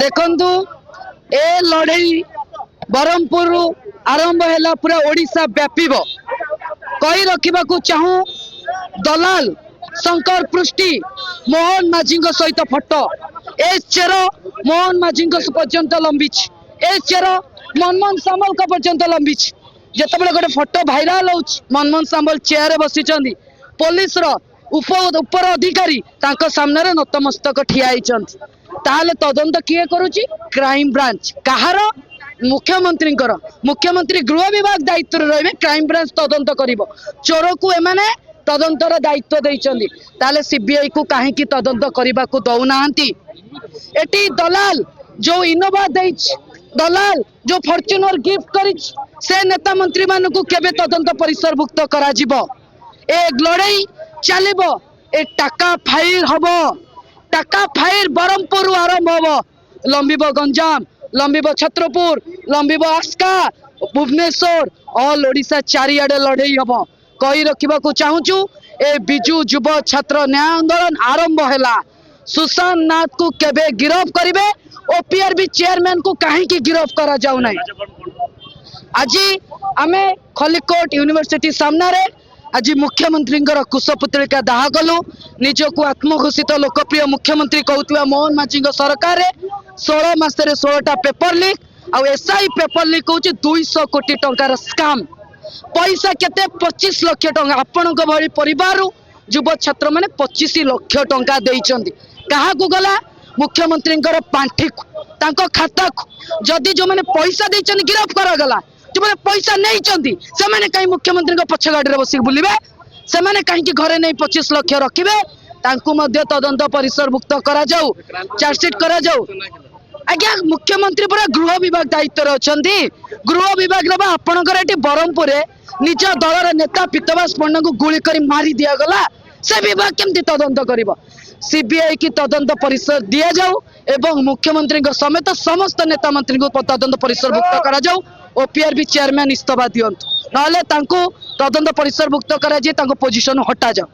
देखंतु ए लड़ई बरहमपुर आरंभ है पूरा ओडिशा व्यापीब कही रखा चाहू दलाल शंकर पृष्टि मोहन माझी सहित फोटो ए चेर मोहन माझी पर्यंत लंबी ए चेर मनमोहन सामल पर्यंत लंबी जिते गोटे फोटो भाइराल हो मनमोहन सामल चेयर बसी पुलिस उपर अधिकारी सामने नतमस्तक ठिया ताहले तदंत किए करुची क्राइम ब्रांच कहार मुख्यमंत्री मुख्यमंत्री गृह विभाग दायित्व रही क्राइम ब्रांच तदंत करिवो चोर को एमाने तदंतर दायित्व देइचंदी ताले सीबीआई को काहे तदंत करने को दौनाहांती एटी दलाल जो इनोवा देइछ दलाल जो फॉर्च्यूनर गिफ्ट करिछ से नेता मंत्री मान को केबे तदंत परिसरभुक्त करा जिवो ए लड़ाई चलिबो ए टाका फाइल हबो टाका फाइल बरहमपुर आरंभ हबो लंबिबो गंजाम लंबिबो छत्रपुर लंबिबो आस्का भुवनेश्वर ऑल ओडिशा चारियाडे लड़ाई हबो कही रखा चाहूँ ए बिजु युव छात्र न्याय आंदोलन आरंभ है सुशांत नाथ को केबे गिरफ करिवे ओपीआरबी चेयरमैन को काहे गिरफ करा जाऊ ना आज आमे खलिकोट यूनिवर्सिटी सामने रे आज मुख्यमंत्री कुशपुतलिका दाह कलु निजक आत्मघोषित लोकप्रिय मुख्यमंत्री कहूथिबा मोहन माझी सरकार 16 मासरे 16टा पेपर लीक आ एसआई पेपर लीक होची 200 कोटी टंकार स्काम पैसा केते 25 लाख टंका आपण भली परिवार युव छात्र माने 25 लाख टंका देइचंदी कहा को गला मुख्यमंत्री पांठी तांको खाता जदि जो माने पैसा देइचंदी गिरफ करा गला जो माने पैसा नहीं चंदी से माने कहीं मुख्यमंत्री पछ गाड़ी रे बसी बुलिबे से माने कहीं घरे नहीं 25 लाख रखिबे तांको मध्य तदंत परिसरभुक्त करा जाऊ चार्जशीट करा जाऊ आज्ञा मुख्यमंत्री पूरा गृह विभाग दायित्व अच्छी गृह विभाग आपणकर ये बरहमपुर निज दलर नेता पीतवास पंडा को गुली कर मारी दिगला से विभाग केमती तदंत कर सीबीआई की तदंत परिसर दि जाऊ एवं मुख्यमंत्री समेत समस्त नेता मंत्री को तदंत परिसरभुक्त करा जाऊ ओपीआरबी चेयरमैन इस्तीफा दिंतु ना तदंत परिसरभुक्त करा पोजिशन हटा जाऊ।